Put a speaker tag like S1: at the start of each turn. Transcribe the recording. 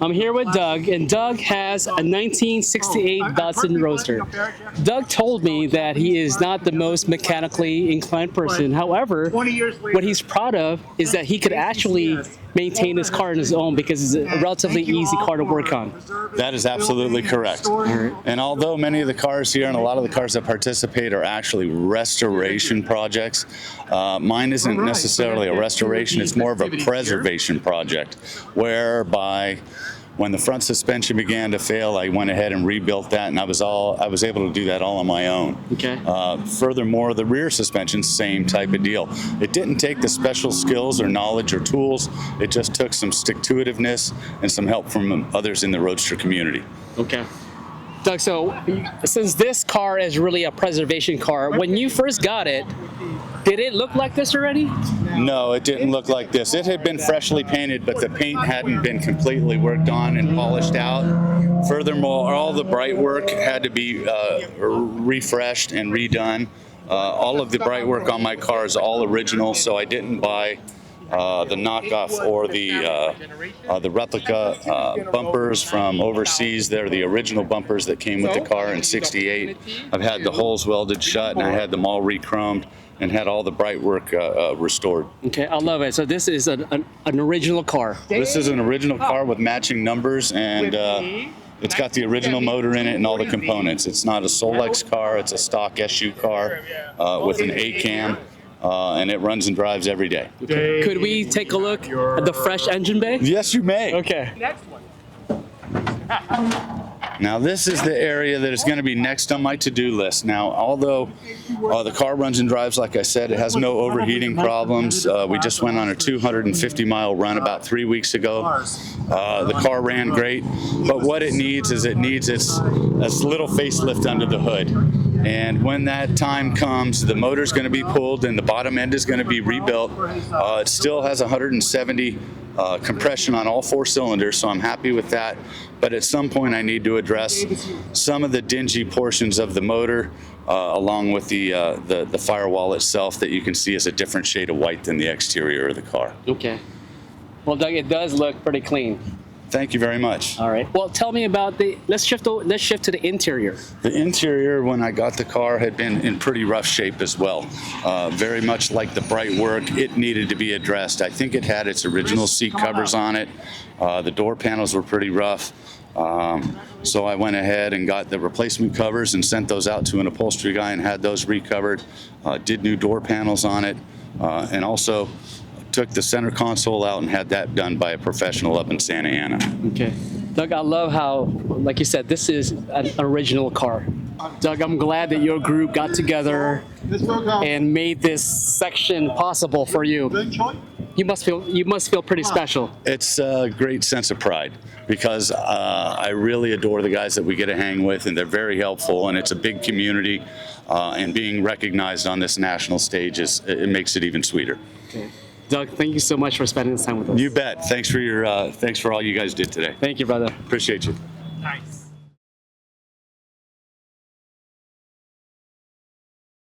S1: I'm here with Doug, and Doug has a 1968 Datsun Roadster. Doug told me that he is not the most mechanically inclined person. However, what he's proud of is that he could actually maintain his car on his own because it's a relatively easy car to work on.
S2: That is absolutely correct. And although many of the cars here and a lot of the cars that participate are actually restoration projects, mine isn't necessarily a restoration, it's more of a preservation project, whereby when the front suspension began to fail, I went ahead and rebuilt that, and I was able to do that all on my own.
S1: Okay.
S2: Furthermore, the rear suspension, same type of deal. It didn't take the special skills or knowledge or tools. It just took some stick-to-itiveness and some help from others in the Roadster community.
S1: Okay. Doug, so since this car is really a preservation car, when you first got it, did it look like this already?
S2: No, it didn't look like this. It had been freshly painted, but the paint hadn't been completely worked on and polished out. Furthermore, all the bright work had to be refreshed and redone. All of the bright work on my car is all original, so I didn't buy the knockoff or the replica bumpers from overseas. They're the original bumpers that came with the car in '68. I've had the holes welded shut, and I had them all re-chromed and had all the bright work restored.
S1: Okay, I love it. So this is an original car.
S2: This is an original car with matching numbers, and it's got the original motor in it and all the components. It's not a Solex car, it's a stock SU car with an A-cam. And it runs and drives every day.
S1: Okay. Could we take a look at the fresh engine bay?
S2: Yes, you may.
S1: Okay.
S2: Now this is the area that is going to be next on my to-do list. Now, although the car runs and drives, like I said, it has no overheating problems. We just went on a 250-mile run about 3 weeks ago. The car ran great, but what it needs is its little facelift under the hood. And when that time comes, the motor's going to be pulled and the bottom end is going to be rebuilt. It still has 170 compression on all 4 cylinders, so I'm happy with that. But at some point I need to address some of the dingy portions of the motor along with the firewall itself that you can see is a different shade of white than the exterior of the car.
S1: Okay. Well, Doug, it does look pretty clean.
S2: Thank you very much.
S1: All right. Well, tell me about let's shift to the interior.
S2: The interior, when I got the car, had been in pretty rough shape as well. Very much like the bright work, it needed to be addressed. I think it had its original seat covers on it. The door panels were pretty rough. So I went ahead and got the replacement covers and sent those out to an upholstery guy and had those recovered. Did new door panels on it, and also took the center console out and had that done by a professional up in Santa Ana.
S1: Okay. Doug, I love how, like you said, this is an original car. Doug, I'm glad that your group got together and made this section possible for you. You must feel pretty special.
S2: It's a great sense of pride because I really adore the guys that we get to hang with, and they're very helpful, and it's a big community, and being recognized on this national stage it makes it even sweeter.
S1: Okay. Doug, thank you so much for spending this time with us.
S2: You bet. Thanks for all you guys did today.
S1: Thank you, brother.
S2: Appreciate you.